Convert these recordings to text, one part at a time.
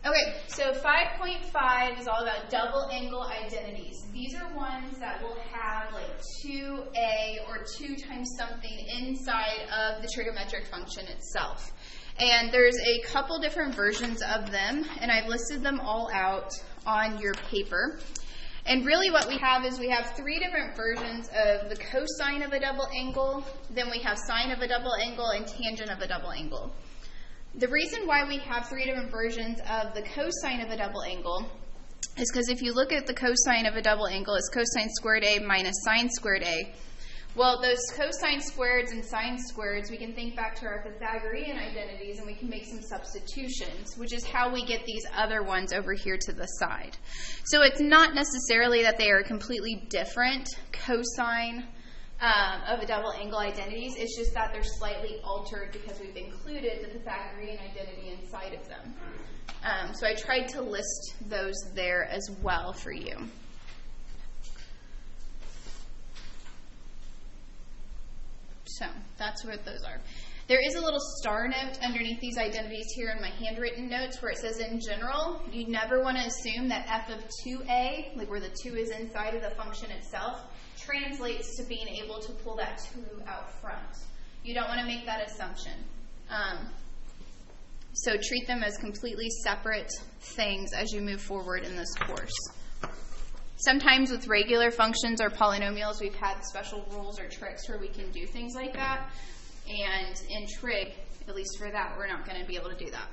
Okay, so 5.5 is all about double angle identities. These are ones that will have like 2a or 2 times something inside of the trigonometric function itself. And there's a couple different versions of them, and I've listed them all out on your paper. And really what we have is we have 3 different versions of the cosine of a double angle, then we have sine of a double angle, and tangent of a double angle. The reason why we have 3 different versions of the cosine of a double angle is because if you look at the cosine of a double angle, it's cosine squared A minus sine squared A. Well, those cosine squareds and sine squareds, we can think back to our Pythagorean identities and we can make some substitutions, which is how we get these other ones over here to the side. So it's not necessarily that they are completely different cosine of a double angle identities. It's just that they're slightly altered because we've included the Pythagorean identity inside of them. So I tried to list those there as well for you. So that's what those are. There is a little star note underneath these identities here in my handwritten notes where it says, in general, you never want to assume that f of 2a, like where the 2 is inside of the function itself, translates to being able to pull that 2 out front. You don't want to make that assumption. So treat them as completely separate things as you move forward in this course. Sometimes with regular functions or polynomials, we've had special rules or tricks where we can do things like that. And in trig, at least for that, we're not going to be able to do that.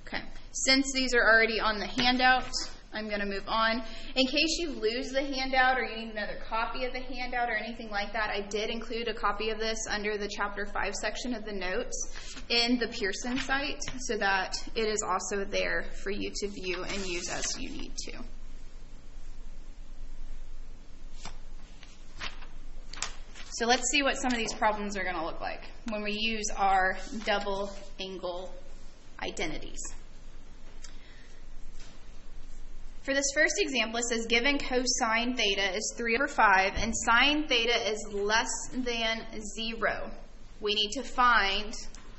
Okay. Since these are already on the handout, I'm going to move on. In case you lose the handout or you need another copy of the handout or anything like that, I did include a copy of this under the Chapter 5 section of the notes in the Pearson site so that it is also there for you to view and use as you need to. So let's see what some of these problems are going to look like when we use our double angle identities. For this first example, it says given cosine theta is 3/5 and sine theta is less than 0. We need to find,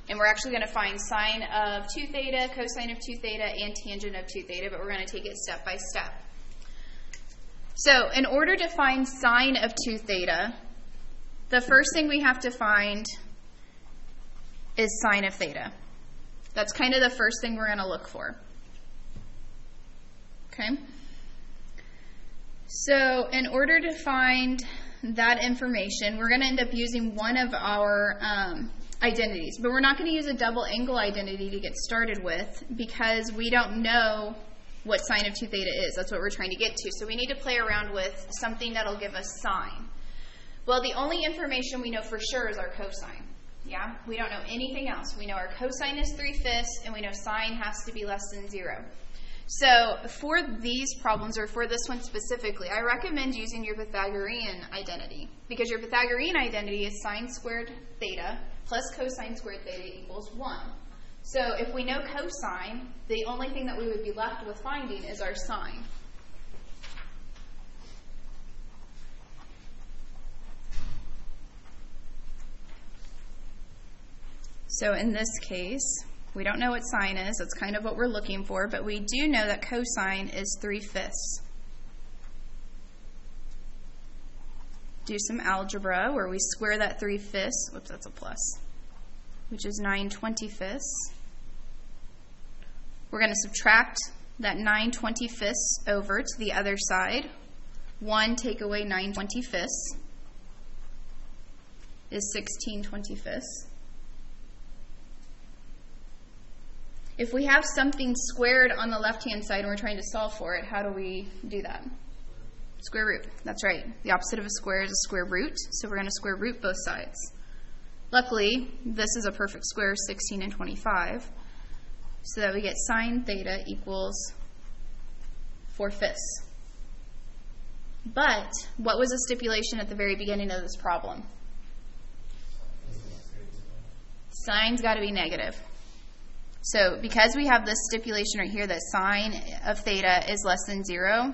and we're actually going to find sine of 2 theta, cosine of 2 theta, and tangent of 2 theta, but we're going to take it step by step. So in order to find sine of 2 theta, the first thing we have to find is sine of theta. That's kind of the first thing we're going to look for. Okay? So in order to find that information, we're going to end up using one of our identities. But we're not going to use a double angle identity to get started with because we don't know what sine of 2 theta is. That's what we're trying to get to. So we need to play around with something that'll give us sine. Well, the only information we know for sure is our cosine. Yeah? We don't know anything else. We know our cosine is 3/5 and we know sine has to be less than 0. So for these problems, or for this one specifically, I recommend using your Pythagorean identity because your Pythagorean identity is sine squared theta plus cosine squared theta equals 1. So if we know cosine, the only thing that we would be left with finding is our sine. So in this case, we don't know what sine is. That's kind of what we're looking for, but we do know that cosine is 3/5. Do some algebra where we square that 3/5. Whoops, that's a plus, which is 9/25. We're going to subtract that 9/25 over to the other side. 1 take away 9/25 is 16/25. If we have something squared on the left-hand side and we're trying to solve for it, how do we do that? Square root. That's right. The opposite of a square is a square root, so we're going to square root both sides. Luckily, this is a perfect square, 16 and 25, so that we get sine theta equals 4/5. But what was the stipulation at the very beginning of this problem? Sine's got to be negative. So because we have this stipulation right here that sine of theta is less than 0,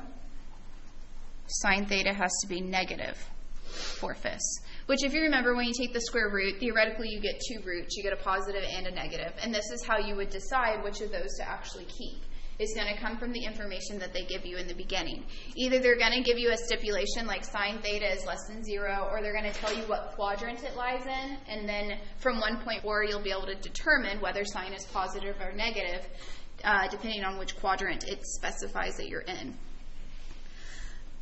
sine theta has to be negative. 4/5. Which, if you remember, when you take the square root, theoretically you get two roots. You get a positive and a negative. And this is how you would decide which of those to actually keep. It's going to come from the information that they give you in the beginning. Either they're going to give you a stipulation like sine theta is less than 0, or they're going to tell you what quadrant it lies in, and then from 1.4 you'll be able to determine whether sine is positive or negative, depending on which quadrant it specifies that you're in.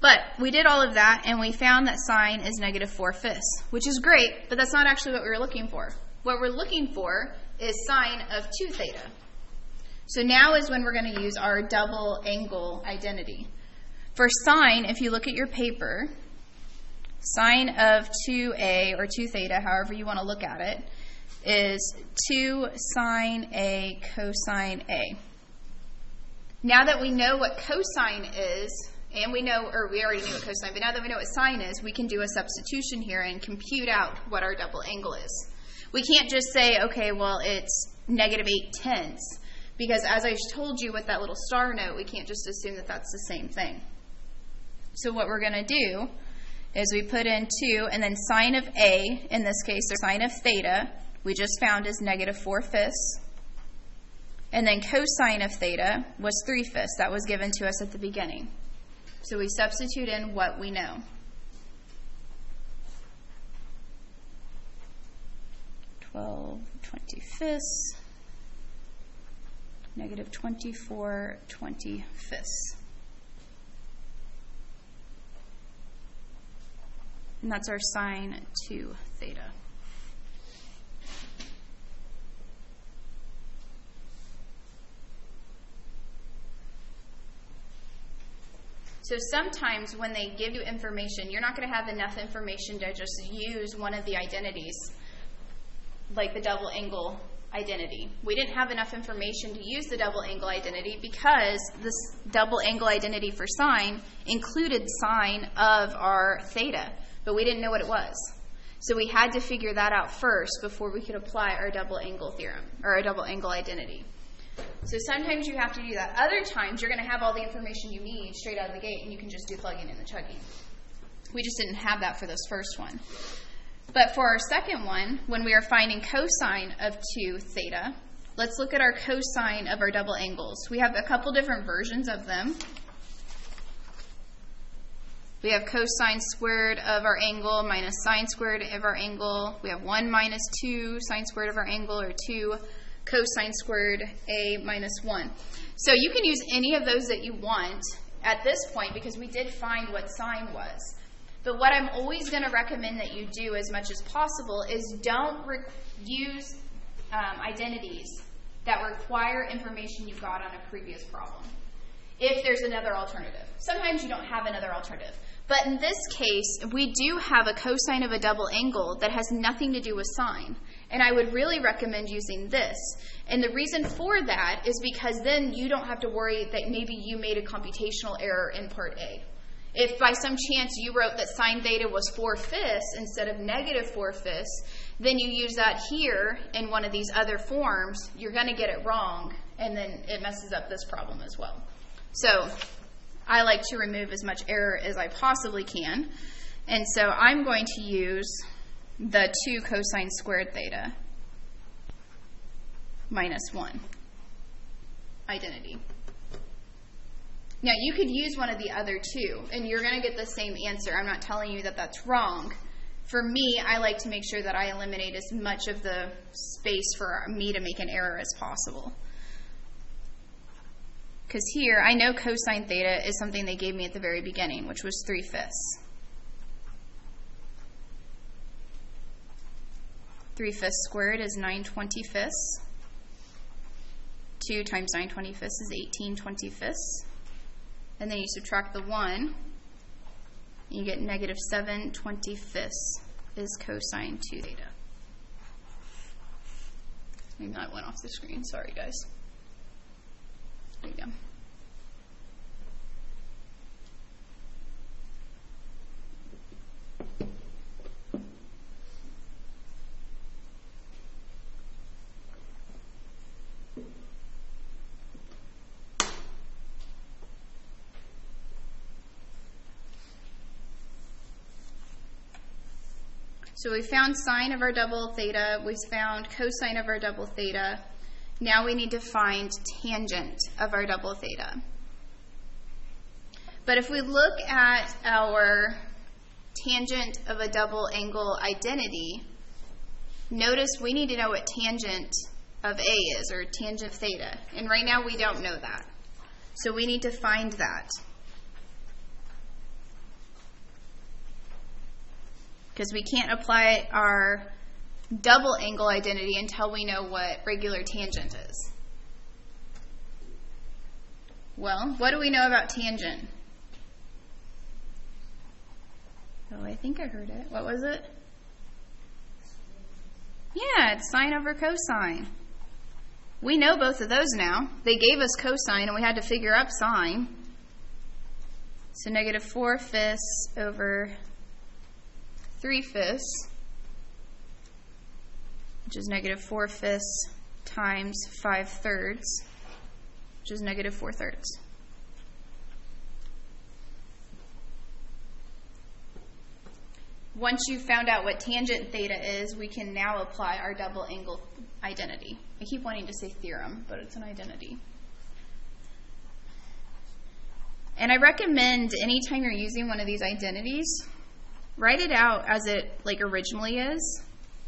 But we did all of that, and we found that sine is negative 4/5, which is great, but that's not actually what we were looking for. What we're looking for is sine of 2 theta. So now is when we're going to use our double angle identity. For sine, if you look at your paper, sine of 2a or 2 theta, however you want to look at it, is 2 sine a cosine a. Now that we know what cosine is, and we already knew what cosine, but now that we know what sine is, we can do a substitution here and compute out what our double angle is. We can't just say, okay, well, it's negative 8/10. Because as I told you with that little star note, we can't just assume that that's the same thing. So what we're going to do is we put in 2, and then sine of a, in this case, or sine of theta, we just found is negative 4/5. And then cosine of theta was 3/5. That was given to us at the beginning. So we substitute in what we know. 12/25. Negative 24/25. And that's our sine 2 theta. So sometimes when they give you information, you're not going to have enough information to just use one of the identities, like the double angle identity. We didn't have enough information to use the double angle identity because this double angle identity for sine included sine of our theta, but we didn't know what it was. So we had to figure that out first before we could apply our double angle theorem, or our double angle identity. So sometimes you have to do that. Other times you're going to have all the information you need straight out of the gate and you can just do plugging and the chugging. We just didn't have that for this first one. But for our second one, when we are finding cosine of 2 theta, let's look at our cosine of our double angles. We have a couple different versions of them. We have cosine squared of our angle minus sine squared of our angle. We have 1 minus 2 sine squared of our angle, or 2 cosine squared a minus 1. So you can use any of those that you want at this point because we did find what sine was. But what I'm always going to recommend that you do as much as possible is don't use identities that require information you got on a previous problem, if there's another alternative. Sometimes you don't have another alternative. But in this case, we do have a cosine of a double angle that has nothing to do with sine. And I would really recommend using this. And the reason for that is because then you don't have to worry that maybe you made a computational error in part A. If by some chance you wrote that sine theta was 4/5 instead of negative 4/5, then you use that here in one of these other forms, you're going to get it wrong, and then it messes up this problem as well. So I like to remove as much error as I possibly can. And so I'm going to use the 2 cosine squared theta minus 1 identity. Now, you could use one of the other two, and you're going to get the same answer. I'm not telling you that that's wrong. For me, I like to make sure that I eliminate as much of the space for me to make an error as possible. Because here, I know cosine theta is something they gave me at the very beginning, which was 3/5. 3/5 squared is 9/25. 2 times 9/25 is 18/25. And then you subtract the 1, and you get negative 7/25 is cosine 2 theta. Maybe that went off the screen. Sorry, guys. There you go. So we found sine of our double theta, we found cosine of our double theta. Now we need to find tangent of our double theta. But if we look at our tangent of a double angle identity, notice we need to know what tangent of A is, or tangent theta. And right now we don't know that. So we need to find that. Because we can't apply our double angle identity until we know what regular tangent is. Well, what do we know about tangent? Oh, I think I heard it. What was it? Yeah, it's sine over cosine. We know both of those now. They gave us cosine and we had to figure out sine. So negative 4/5 over 3/5, which is negative 4/5 times 5/3, which is negative 4/3. Once you've found out what tangent theta is, we can now apply our double angle identity. I keep wanting to say theorem, but it's an identity. And I recommend anytime you're using one of these identities, write it out as it originally is.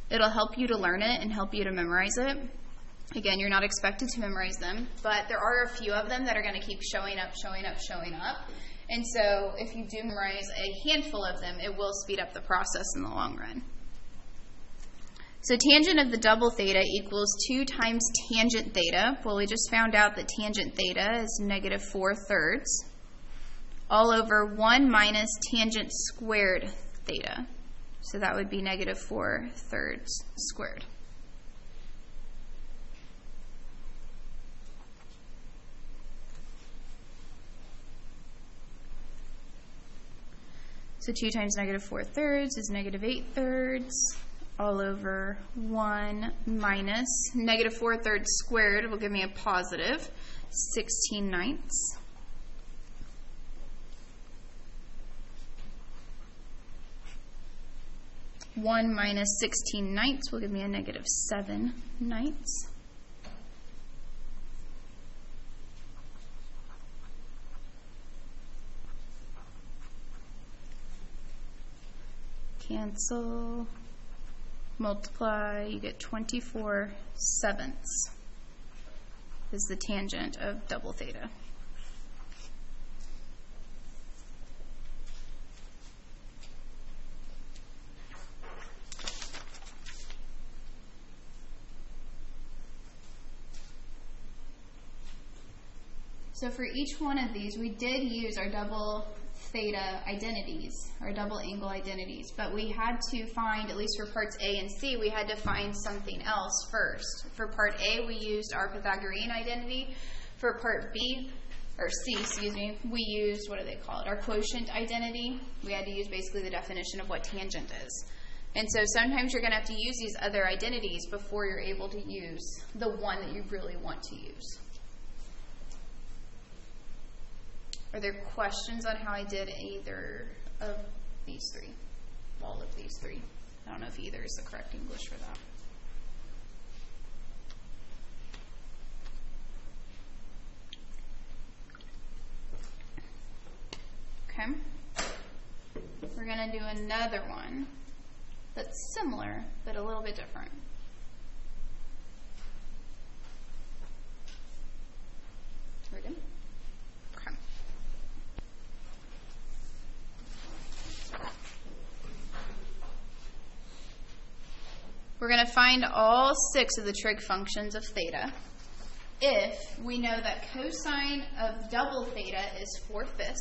It'll help you to learn it and help you to memorize it. Again, you're not expected to memorize them, but there are a few of them that are going to keep showing up. And so if you do memorize a handful of them, it will speed up the process in the long run. So tangent of the double theta equals 2 times tangent theta. Well, we just found out that tangent theta is negative 4/3 all over 1 minus tangent squared theta. So that would be negative 4/3 squared. So 2 times negative 4/3 is negative 8/3 all over 1 minus negative 4/3 squared will give me a positive 16/9. 1 minus 16/9 will give me a negative 7/9. Cancel, multiply, you get 24/7 is the tangent of double theta. So for each one of these, we did use our double theta identities, our double angle identities, but we had to find, at least for parts A and C, we had to find something else first. For part A, we used our Pythagorean identity. For part B, or C, excuse me, we used, what do they call it, our quotient identity. We had to use basically the definition of what tangent is. And so sometimes you're going to have to use these other identities before you're able to use the one that you really want to use. Are there questions on how I did either of these three? All of these three. I don't know if either is the correct English for that. Okay. We're going to do another one that's similar, but a little bit different. We're good? Okay. We're going to find all 6 of the trig functions of theta if we know that cosine of double theta is 4/5,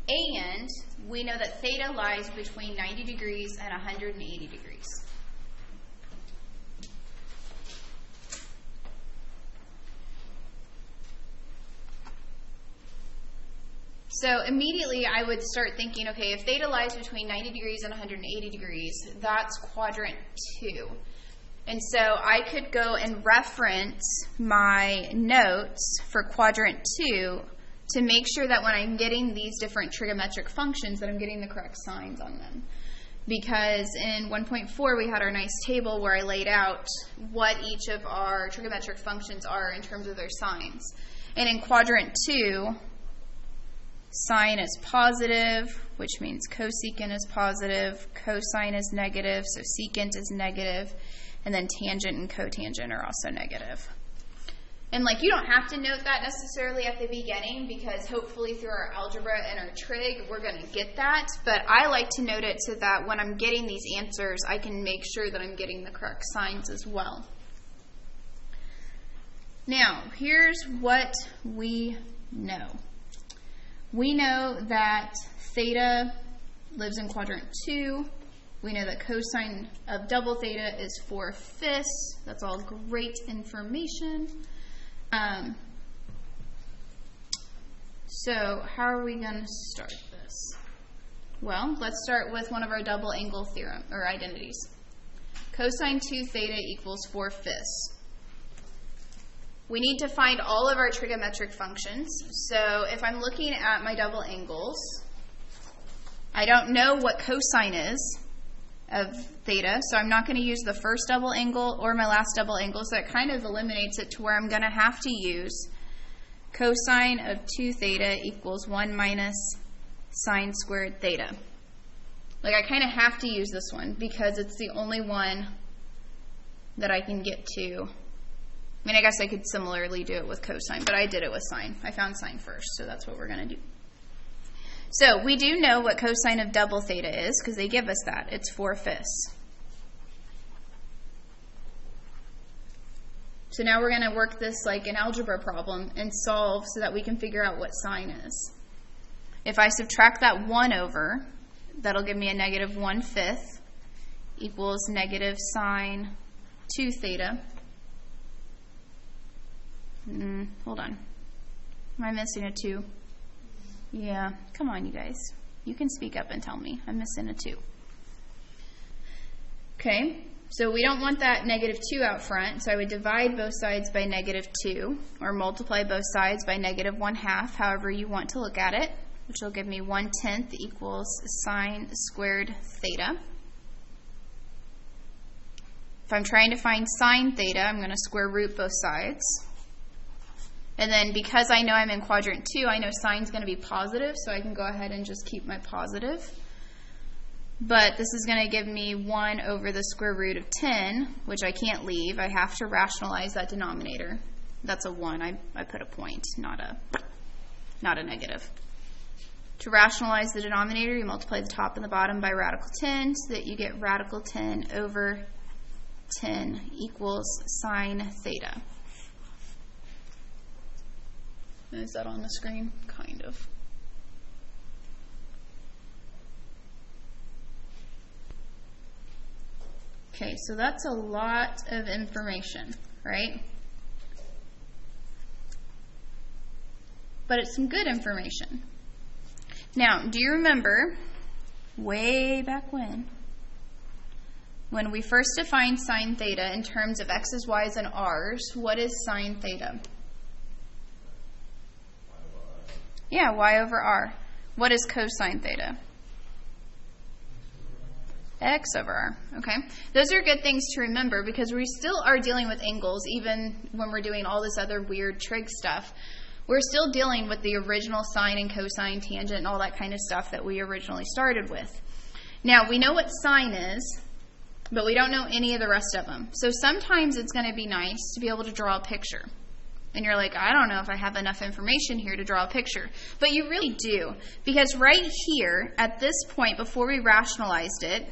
and we know that theta lies between 90 degrees and 180 degrees. So immediately I would start thinking, okay, if theta lies between 90 degrees and 180 degrees, that's quadrant 2. And so I could go and reference my notes for quadrant 2 to make sure that when I'm getting these different trigonometric functions that I'm getting the correct signs on them. because in 1.4 we had our nice table where I laid out what each of our trigonometric functions are in terms of their signs. And in quadrant 2, sine is positive, which means cosecant is positive, cosine is negative, so secant is negative, and then tangent and cotangent are also negative. And like, you don't have to note that necessarily at the beginning, because hopefully through our algebra and our trig, we're going to get that. But I like to note it so that when I'm getting these answers, I can make sure that I'm getting the correct signs as well. Now, here's what we know. We know that theta lives in quadrant 2. We know that cosine of double theta is 4/5. That's all great information. So how are we going to start this? Well, let's start with one of our double angle theorem or identities. Cosine 2 theta equals 4/5. We need to find all of our trigonometric functions. So if I'm looking at my double angles, I don't know what cosine is of theta, so I'm not going to use the first double angle or my last double angle, so that kind of eliminates it to where I'm going to have to use cosine of 2 theta equals 1 minus sine squared theta. Like, I kind of have to use this one because it's the only one that I can get to. I mean, I guess I could similarly do it with cosine, but I did it with sine. I found sine first, so that's what we're going to do. So we do know what cosine of double theta is because they give us that. It's 4/5. So now we're going to work this like an algebra problem and solve so that we can figure out what sine is. If I subtract that 1 over, that'll give me a negative 1/5 equals negative sine 2 theta. Hold on. Am I missing a 2? Yeah, come on, you guys. You can speak up and tell me. I'm missing a 2. Okay, so we don't want that negative 2 out front, so I would divide both sides by negative 2, or multiply both sides by negative 1/2, however you want to look at it, which will give me 1/10 equals sine squared theta. If I'm trying to find sine theta, I'm going to square root both sides. And then because I know I'm in quadrant 2, I know sine's going to be positive, so I can go ahead and just keep my positive. But this is going to give me 1 over the square root of 10, which I can't leave. I have to rationalize that denominator. That's a 1. I put a point, not a negative. To rationalize the denominator, you multiply the top and the bottom by radical 10, so that you get radical 10 over 10 equals sine theta. Is that on the screen? Kind of. Okay, so that's a lot of information, right? But it's some good information. Now, do you remember way back when we first defined sine theta in terms of x's, y's, and r's, what is sine theta? Yeah, y over r. What is cosine theta? X over r. Okay. Those are good things to remember because we still are dealing with angles even when we're doing all this other weird trig stuff. We're still dealing with the original sine and cosine, tangent, and all that kind of stuff that we originally started with. Now, we know what sine is, but we don't know any of the rest of them. So sometimes it's going to be nice to be able to draw a picture. And you're like, I don't know if I have enough information here to draw a picture. But you really do. Because right here, at this point, before we rationalized it,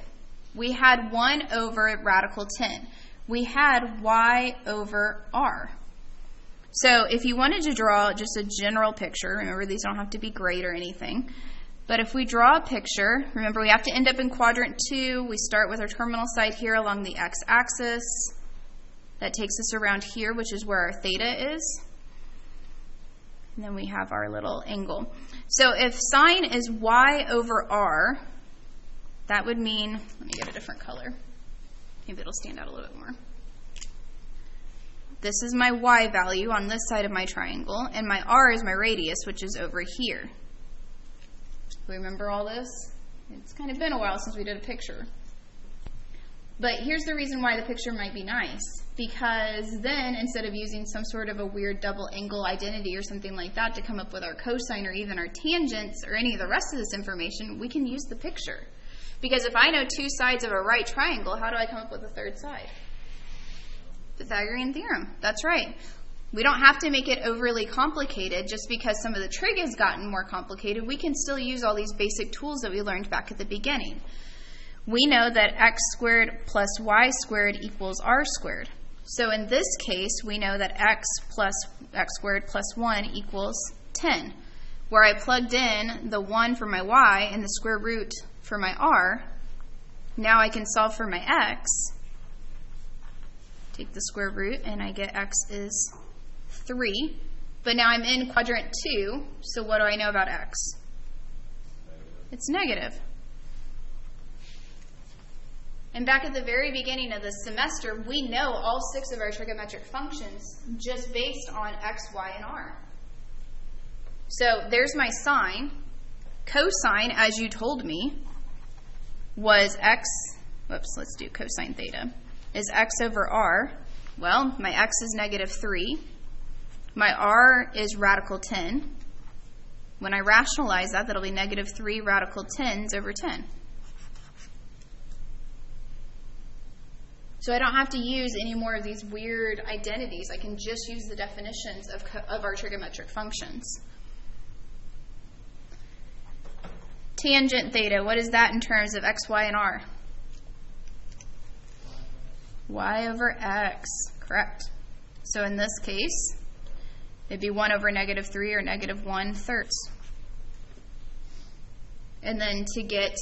we had 1 over radical 10. We had y over r. So if you wanted to draw just a general picture, remember these don't have to be great or anything, but if we draw a picture, remember we have to end up in quadrant 2. We start with our terminal side here along the x-axis. That takes us around here, which is where our theta is. And then we have our little angle. So if sine is y over r, that would mean, let me get a different color. Maybe it'll stand out a little bit more. This is my y value on this side of my triangle, and my r is my radius, which is over here. Remember all this? It's kind of been a while since we did a picture. But here's the reason why the picture might be nice. Because then, instead of using some sort of a weird double angle identity or something like that to come up with our cosine or even our tangents or any of the rest of this information, we can use the picture. Because if I know two sides of a right triangle, how do I come up with a third side? Pythagorean theorem. That's right. We don't have to make it overly complicated just because some of the trig has gotten more complicated. We can still use all these basic tools that we learned back at the beginning. We know that x squared plus y squared equals r squared. So in this case, we know that x squared plus 1 equals 10. Where I plugged in the 1 for my y and the square root for my r, now I can solve for my x. Take the square root, and I get x is 3. But now I'm in quadrant 2, so what do I know about x? It's negative. And back at the very beginning of the semester, we know all 6 of our trigonometric functions just based on x, y, and r. So there's my sine. Cosine, as you told me, was x, let's do cosine theta, is x over r. Well, my x is negative 3. My r is radical 10. When I rationalize that, that'll be negative 3 radical 10s over 10. So I don't have to use any more of these weird identities. I can just use the definitions of our trigonometric functions. Tangent theta, what is that in terms of x, y, and r? Y over x, correct. So in this case, it'd be 1 over negative 3 or negative 1/3. And then to get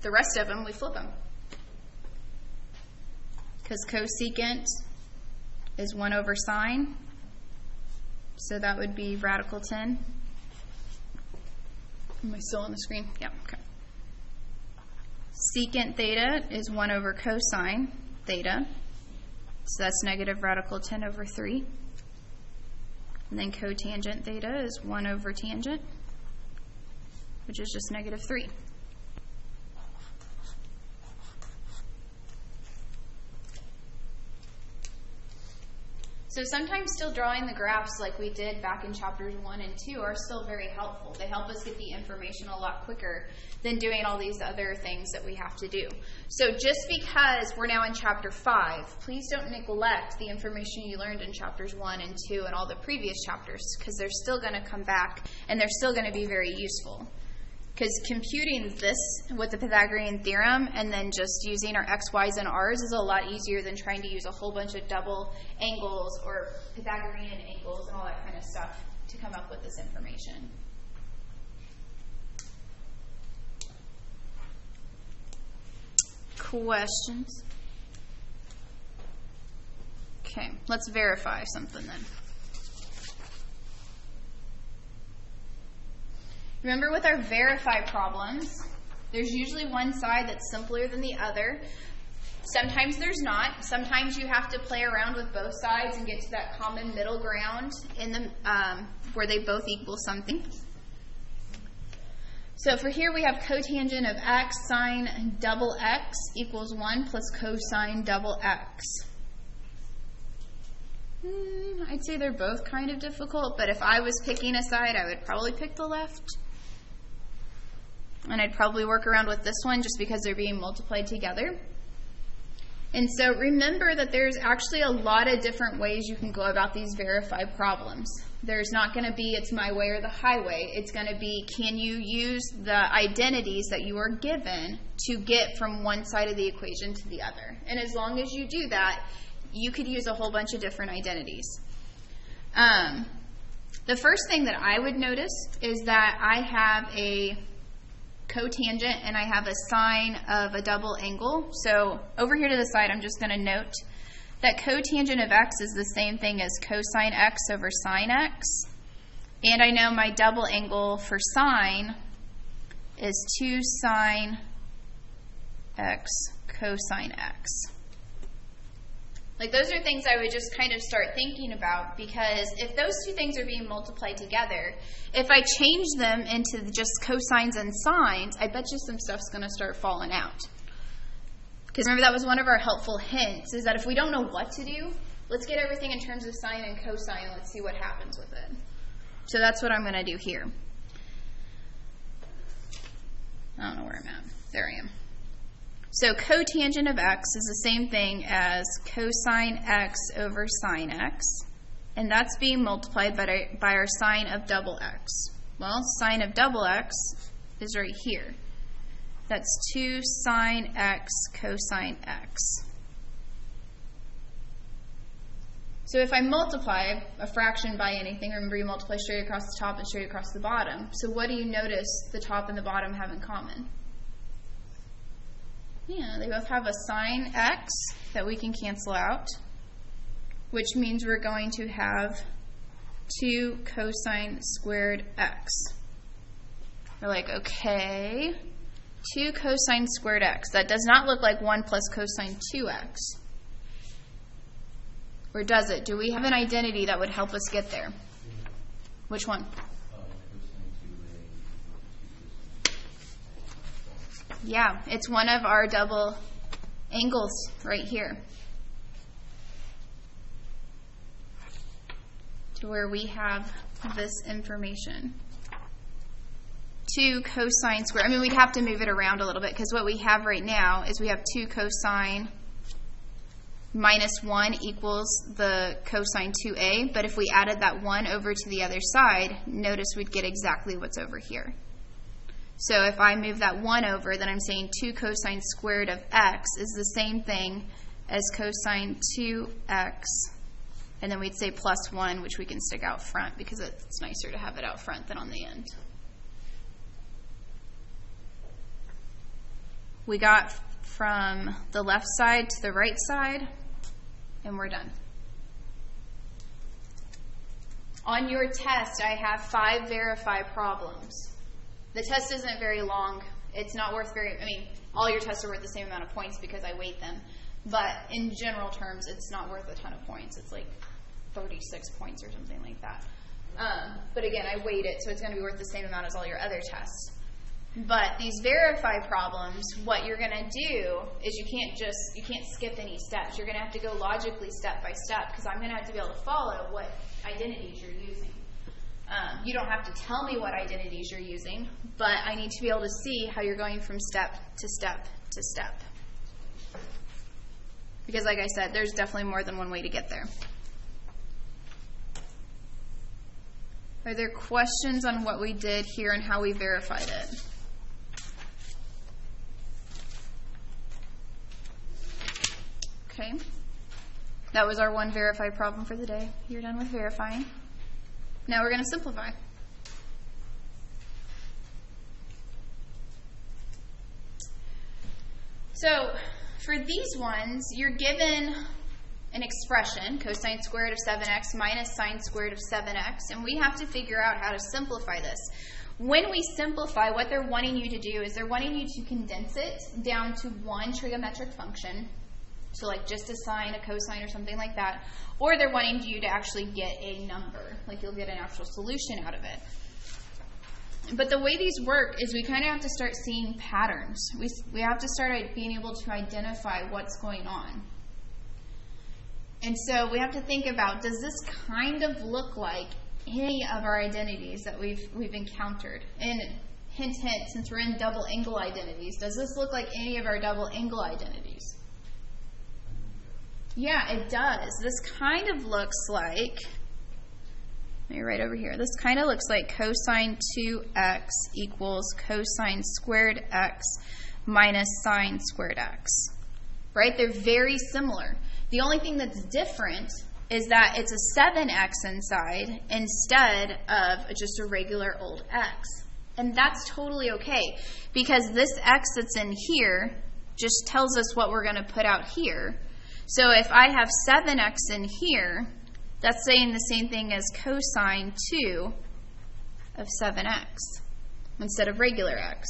the rest of them, we flip them. Because cosecant is 1 over sine, so that would be radical 10. Am I still on the screen? Yeah, okay. Secant theta is 1 over cosine theta, so that's negative radical 10 over 3. And then cotangent theta is 1 over tangent, which is just negative 3. So sometimes still drawing the graphs like we did back in chapters 1 and 2 are still very helpful. They help us get the information a lot quicker than doing all these other things that we have to do. So just because we're now in chapter 5, please don't neglect the information you learned in chapters 1 and 2 and all the previous chapters, because they're still going to come back and they're still going to be very useful. Because computing this with the Pythagorean theorem and then just using our x, y's, and r's is a lot easier than trying to use a whole bunch of double angles or Pythagorean angles and all that kind of stuff to come up with this information. Questions? Okay, let's verify something then. Remember, with our verify problems, there's usually one side that's simpler than the other. Sometimes there's not. Sometimes you have to play around with both sides and get to that common middle ground in the where they both equal something. So for here we have cotangent of x sine double x equals 1 plus cosine double x. I'd say they're both kind of difficult, but if I was picking a side, I would probably pick the left. And I'd probably work around with this one just because they're being multiplied together. And so remember that there's actually a lot of different ways you can go about these verify problems. There's not going to be it's my way or the highway. It's going to be, can you use the identities that you are given to get from one side of the equation to the other? And as long as you do that, you could use a whole bunch of different identities. The first thing that I would notice is that I have a cotangent and I have a sine of a double angle. So over here to the side, I'm just going to note that cotangent of x is the same thing as cosine x over sine x. And I know my double angle for sine is 2 sine x cosine x. Like, those are things I would just kind of start thinking about, because if those two things are being multiplied together, if I change them into just cosines and sines, I bet you some stuff's going to start falling out. Because remember, that was one of our helpful hints, is that if we don't know what to do, let's get everything in terms of sine and cosine, and let's see what happens with it. So that's what I'm going to do here. I don't know where I'm at. There I am. So cotangent of x is the same thing as cosine x over sine x, and that's being multiplied by our sine of double x. Well, sine of double x is right here. That's 2 sine x cosine x. So if I multiply a fraction by anything, remember you multiply straight across the top and straight across the bottom. So what do you notice the top and the bottom have in common? Yeah, they both have a sine x that we can cancel out, which means we're going to have 2 cosine squared x. We're like, okay, 2 cosine squared x. That does not look like 1 plus cosine 2x. Or does it? Do we have an identity that would help us get there? Which one? Yeah, it's one of our double angles right here, to where we have this information. 2 cosine squared. I mean, we'd have to move it around a little bit, because what we have right now is we have 2 cosine minus 1 equals the cosine 2a, but if we added that 1 over to the other side, notice we'd get exactly what's over here. So if I move that 1 over, then I'm saying 2 cosine squared of x is the same thing as cosine 2x, and then we'd say plus 1, which we can stick out front, because it's nicer to have it out front than on the end. We got from the left side to the right side, and we're done. On your test, I have 5 verify problems. The test isn't very long. It's not worth all your tests are worth the same amount of points because I weight them. But in general terms, it's not worth a ton of points. It's like 36 points or something like that. But again, I weight it, so it's going to be worth the same amount as all your other tests. But these verify problems, what you're going to do is you can't skip any steps. You're going to have to go logically step by step, because I'm going to have to be able to follow what identities you're using. You don't have to tell me what identities you're using, but I need to be able to see how you're going from step to step to step. Because like I said, there's definitely more than one way to get there. Are there questions on what we did here and how we verified it? Okay. That was our one verify problem for the day. You're done with verifying. Now we're going to simplify. So for these ones, you're given an expression, cosine squared of 7x minus sine squared of 7x, and we have to figure out how to simplify this. When we simplify, what they're wanting you to do is they're wanting you to condense it down to one trigonometric function, so like just a sine, a cosine, or something like that, or they're wanting you to actually get a number, like you'll get an actual solution out of it. But the way these work is we kind of have to start seeing patterns. We have to start being able to identify what's going on. And so we have to think about, does this kind of look like any of our identities that we've encountered? And hint, hint, since we're in double angle identities, does this look like any of our double angle identities? Yeah, it does. This kind of looks like, let me write over here, this kind of looks like cosine 2x equals cosine squared x minus sine squared x. Right? They're very similar. The only thing that's different is that it's a 7x inside instead of just a regular old x. And that's totally okay, because this x that's in here just tells us what we're going to put out here. So if I have 7x in here, that's saying the same thing as cosine 2 of 7x instead of regular x,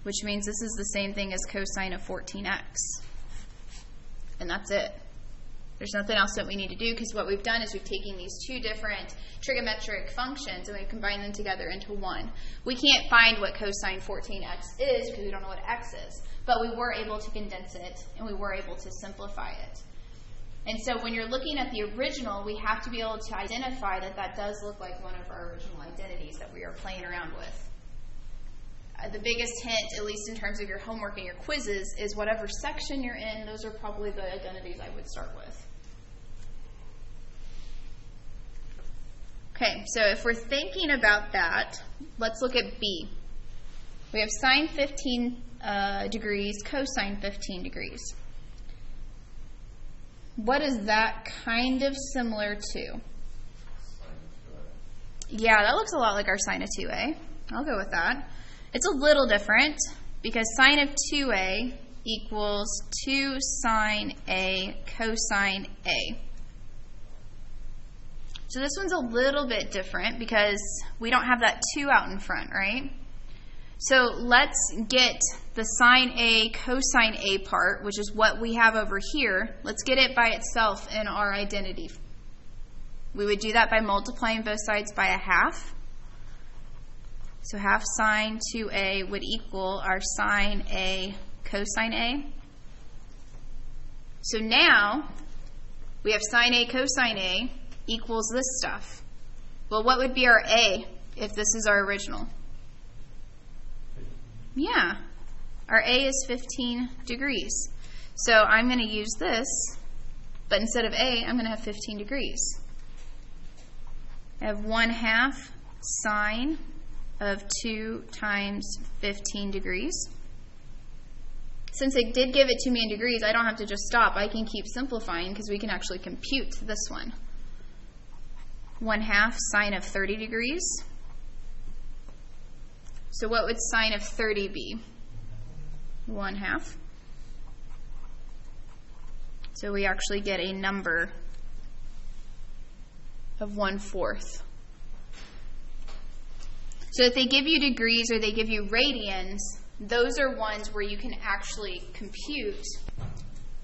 which means this is the same thing as cosine of 14x. And that's it. There's nothing else that we need to do, because what we've done is we've taken these two different trigonometric functions and we've combined them together into one. We can't find what cosine 14x is because we don't know what x is, but we were able to condense it and we were able to simplify it. And so when you're looking at the original, we have to be able to identify that that does look like one of our original identities that we are playing around with. The biggest hint, at least in terms of your homework and your quizzes, is whatever section you're in, those are probably the identities I would start with. Okay, so if we're thinking about that, let's look at B. We have sine 15 degrees, cosine 15 degrees. What is that kind of similar to? Yeah, that looks a lot like our sine of 2a. I'll go with that. It's a little different because sine of 2a equals 2 sine a cosine a. So this one's a little bit different because we don't have that 2 out in front, right? So let's get the sine a cosine a part, which is what we have over here. Let's get it by itself in our identity. We would do that by multiplying both sides by a half. So half sine 2a would equal our sine a cosine a. So now we have sine a cosine a equals this stuff. Well, what would be our a if this is our original? Yeah, our a is 15 degrees. So I'm going to use this, but instead of a, I'm going to have 15 degrees. I have 1/2 sine of 2 times 15 degrees. Since it did give it to me in degrees, I don't have to just stop. I can keep simplifying because we can actually compute this one. 1/2 sine of 30 degrees. So what would sine of 30 be? 1/2. So we actually get a number of 1/4. So if they give you degrees or they give you radians, those are ones where you can actually compute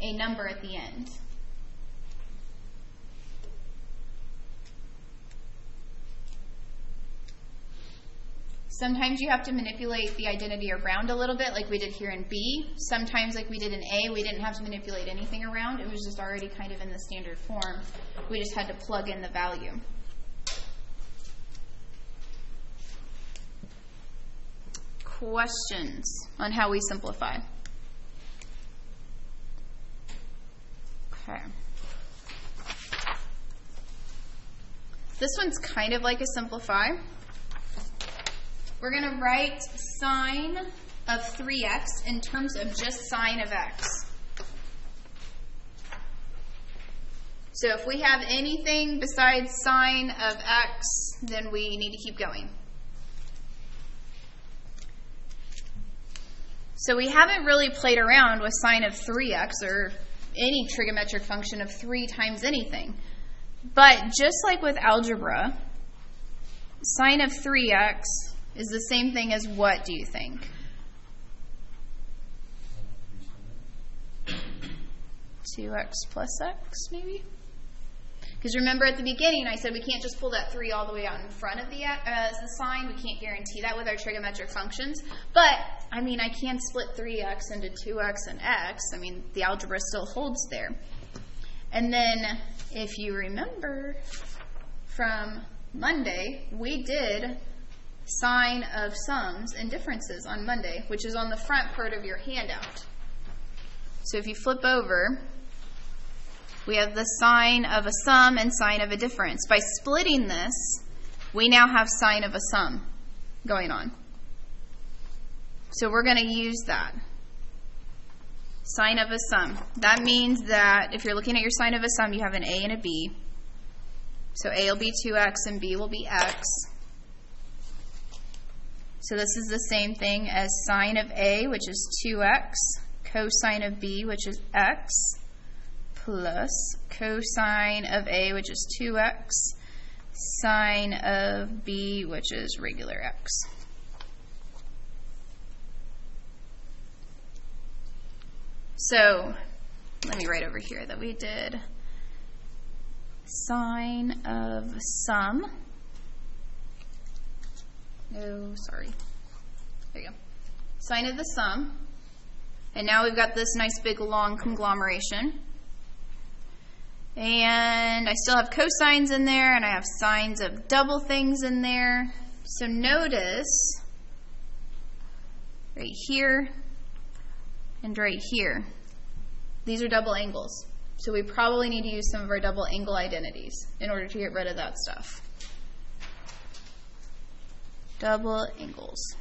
a number at the end. Sometimes you have to manipulate the identity around a little bit, like we did here in B. Sometimes, like we did in A, we didn't have to manipulate anything around. It was just already kind of in the standard form. We just had to plug in the value. Questions on how we simplify? Okay. This one's kind of like a simplify. We're going to write sine of 3x in terms of just sine of x. So if we have anything besides sine of x, then we need to keep going. So we haven't really played around with sine of 3x or any trigonometric function of 3 times anything. But just like with algebra, sine of 3x is the same thing as what, do you think? 2x plus x, maybe? Because remember at the beginning I said we can't just pull that 3 all the way out in front of the sign. We can't guarantee that with our trigonometric functions. But, I mean, I can split 3x into 2x and x. I mean, the algebra still holds there. And then, if you remember from Monday, we did sine of sums and differences on Monday, which is on the front part of your handout. So if you flip over, we have the sine of a sum and sine of a difference. By splitting this, we now have sine of a sum going on. So we're going to use that. Sine of a sum. That means that if you're looking at your sine of a sum, you have an a and a b. So a will be 2x and b will be x. So this is the same thing as sine of a, which is 2x, cosine of b, which is x, plus cosine of a, which is 2x, sine of b, which is regular x. So let me write over here that we did sine of sum. No, sorry. There you go. Sine of the sum. And now we've got this nice big long conglomeration. And I still have cosines in there, and I have sines of double things in there. So notice right here and right here, these are double angles. So we probably need to use some of our double angle identities in order to get rid of that stuff. Double angles.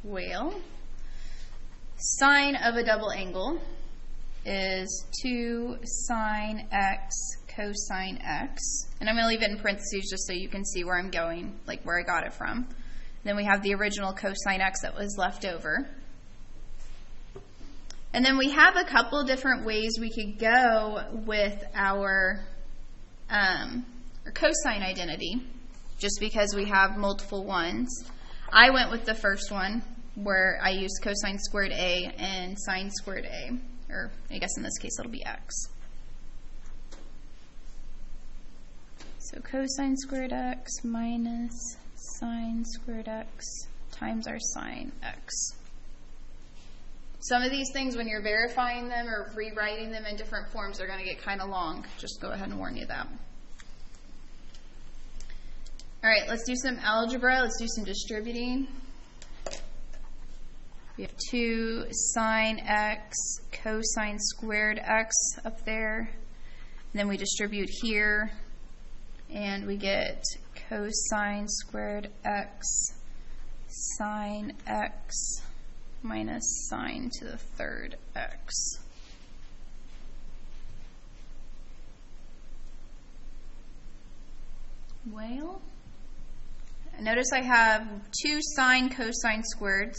Well, sine of a double angle is 2 sine x cosine x. And I'm going to leave it in parentheses just so you can see where I'm going, like where I got it from. Then we have the original cosine x that was left over. And then we have a couple different ways we could go with our cosine identity, just because we have multiple ones. I went with the first one, where I used cosine squared a and sine squared a, or I guess in this case it'll be x. So cosine squared x minus sine squared x times our sine x. Some of these things, when you're verifying them or rewriting them in different forms, are going to get kind of long. Just go ahead and warn you that. All right, let's do some algebra. Let's do some distributing. We have 2 sine x cosine squared x up there. And then we distribute here, and we get cosine squared x sine x minus sine to the third x. Well, notice I have 2 sine cosine squareds,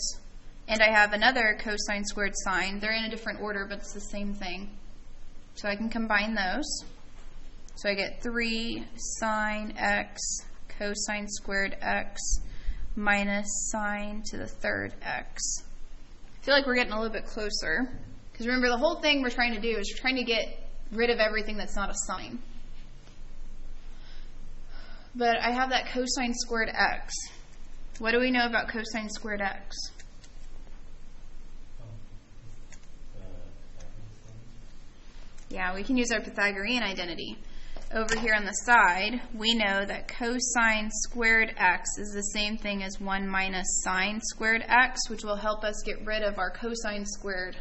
and I have another cosine squared sine. They're in a different order, but it's the same thing. So I can combine those. So I get 3 sine x cosine squared x minus sine to the third x. I feel like we're getting a little bit closer. Because remember, the whole thing we're trying to do is we're trying to get rid of everything that's not a sine. But I have that cosine squared x. What do we know about cosine squared x? Yeah, we can use our Pythagorean identity. Over here on the side, we know that cosine squared x is the same thing as 1 minus sine squared x, which will help us get rid of our cosine squared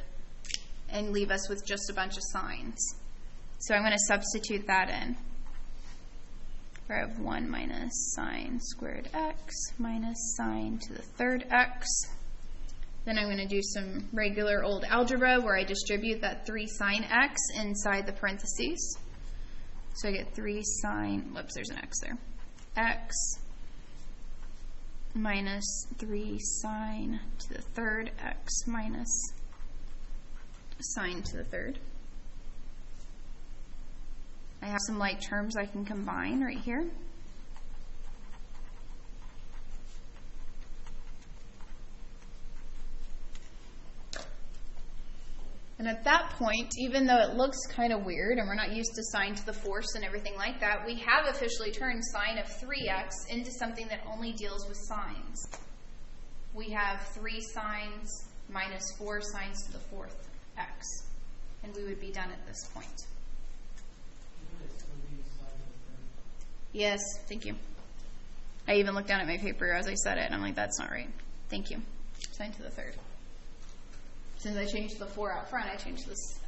and leave us with just a bunch of sines. So I'm going to substitute that in. Where I have 1 minus sine squared x minus sine to the third x. Then I'm going to do some regular old algebra where I distribute that 3 sine x inside the parentheses. So I get 3 sine, whoops, there's an x there, x minus 3 sine to the third x minus sine to the third. I have some like terms I can combine right here. And at that point, even though it looks kind of weird and we're not used to sine to the fourth and everything like that, we have officially turned sine of 3x into something that only deals with sines. We have 3 sines minus 4 sines to the fourth x. And we would be done at this point. Yes, thank you. I even looked down at my paper as I said it, and I'm like, that's not right. Thank you. Sine to the third. Since I changed the 4 out front, I changed this,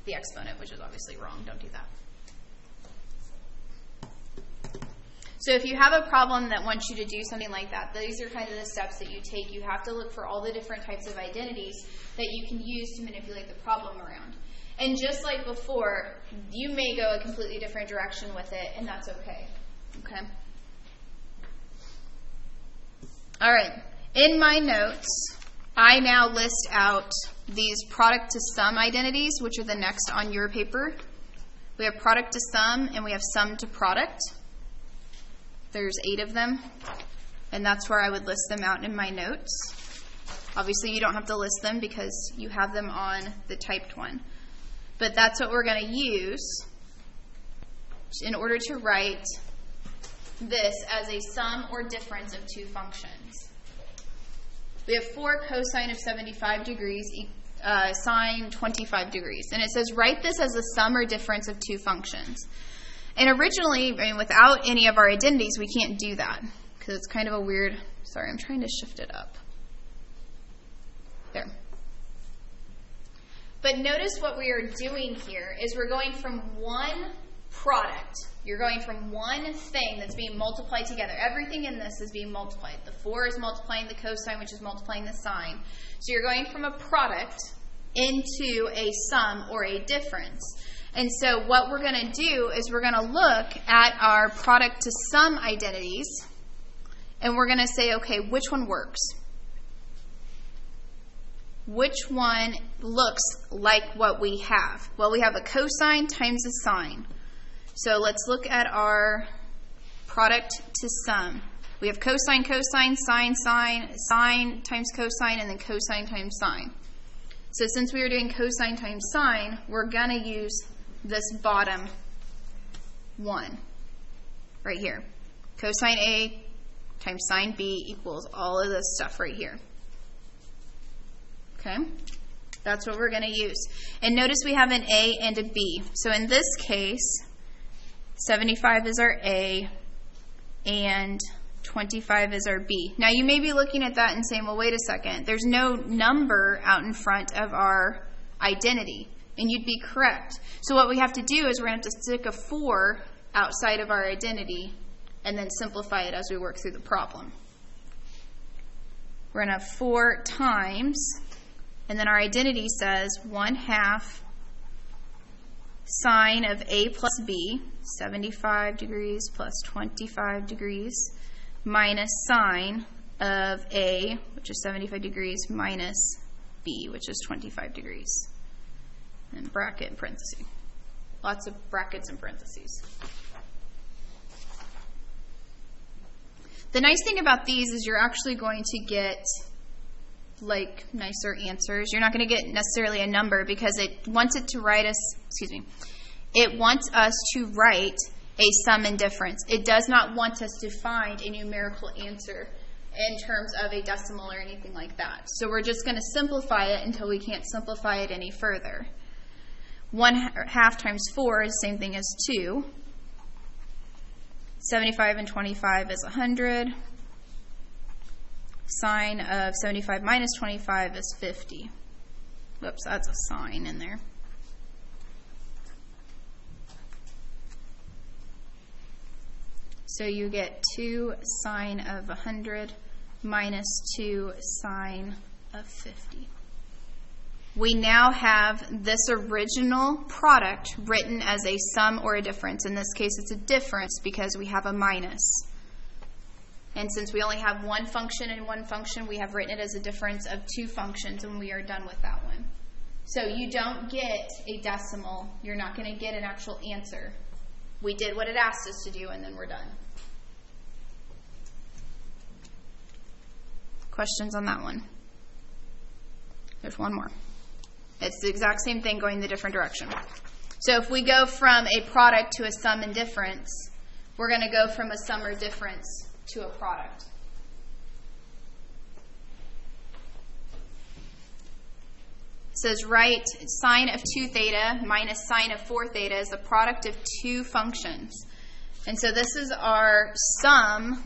the exponent, which is obviously wrong. Don't do that. So if you have a problem that wants you to do something like that, these are kind of the steps that you take. You have to look for all the different types of identities that you can use to manipulate the problem around. And just like before, you may go a completely different direction with it, and that's okay. Okay? All right. In my notes, I now list out these product to sum identities, which are the next on your paper. We have product to sum, and we have sum to product. There's 8 of them, and that's where I would list them out in my notes. Obviously, you don't have to list them because you have them on the typed one. But that's what we're going to use in order to write this as a sum or difference of two functions. We have 4 cosine of 75 degrees sine 25 degrees. And it says write this as a sum or difference of two functions. And originally, without any of our identities, we can't do that because it's kind of a weird, sorry, I'm trying to shift it up. There. But notice what we are doing here is we're going from one product. You're going from one thing that's being multiplied together. Everything in this is being multiplied. The 4 is multiplying the cosine, which is multiplying the sine. So you're going from a product into a sum or a difference. And so what we're going to do is we're going to look at our product to sum identities, and we're going to say, okay, which one works? Which one looks like what we have? Well, we have a cosine times a sine. So let's look at our product to sum. We have cosine, cosine, sine, sine, sine times cosine, and then cosine times sine. So since we are doing cosine times sine, we're going to use this bottom one right here. Cosine A times sine B equals all of this stuff right here. Okay? That's what we're going to use. And notice we have an A and a B. So in this case, 75 is our A and 25 is our B. Now you may be looking at that and saying, well, wait a second. There's no number out in front of our identity. And you'd be correct. So what we have to do is we're going to have to stick a 4 outside of our identity and then simplify it as we work through the problem. We're going to have 4 times, and then our identity says 1/2 sine of A plus B, 75 degrees plus 25 degrees, minus sine of A, which is 75 degrees, minus B, which is 25 degrees. And bracket and parentheses. Lots of brackets and parentheses. The nice thing about these is you're actually going to get like nicer answers. You're not going to get necessarily a number because it wants it to write us, it wants us to write a sum and difference. It does not want us to find a numerical answer in terms of a decimal or anything like that. So we're just going to simplify it until we can't simplify it any further. 1/2 times 4 is the same thing as 2. 75 and 25 is 100. Sine of 75 minus 25 is 50. Whoops, that's a sign in there. So you get 2 sine of 100 minus 2 sine of 50. We now have this original product written as a sum or a difference. In this case, it's a difference because we have a minus. And since we only have one function and one function, we have written it as a difference of two functions, and we are done with that one. So you don't get a decimal. You're not going to get an actual answer. We did what it asked us to do, and then we're done. Questions on that one? There's one more. It's the exact same thing going the different direction. So if we go from a product to a sum and difference, we're going to go from a sum or difference to a product. It says write sine of 2 theta minus sine of 4 theta is the product of two functions. And so this is our sum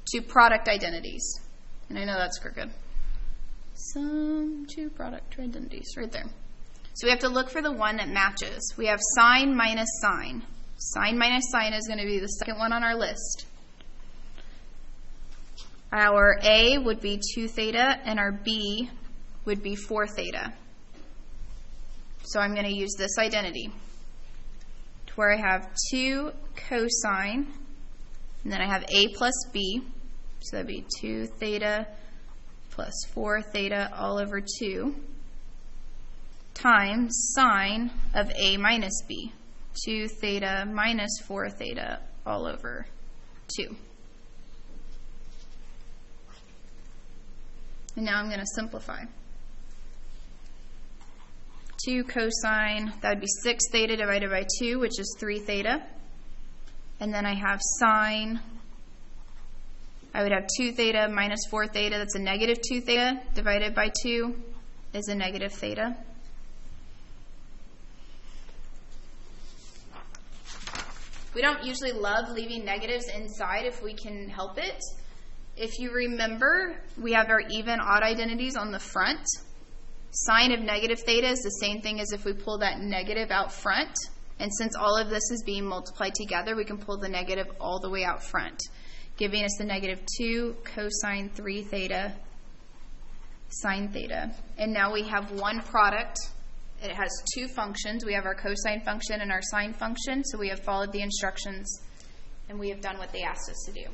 to product identities. And I know that's crooked. Sum to product identities, right there. So we have to look for the one that matches. We have sine minus sine. Sine minus sine is going to be the second one on our list. Our A would be 2 theta, and our B would be 4 theta. So I'm going to use this identity to where I have 2 cosine, and then I have A plus B. So that would be 2 theta plus 4 theta all over 2 times sine of A minus B. 2 theta minus 4 theta all over 2. And now I'm going to simplify. 2 cosine, that would be 6 theta divided by 2, which is 3 theta. And then I have sine, I would have 2 theta minus 4 theta, that's a negative 2 theta, divided by 2 is a negative theta. We don't usually love leaving negatives inside if we can help it. If you remember, we have our even odd identities on the front. Sine of negative theta is the same thing as if we pull that negative out front. And since all of this is being multiplied together, we can pull the negative all the way out front, giving us the negative 2 cosine 3 theta sine theta. And now we have one product. It has 2 functions. We have our cosine function and our sine function. So we have followed the instructions and we have done what they asked us to do.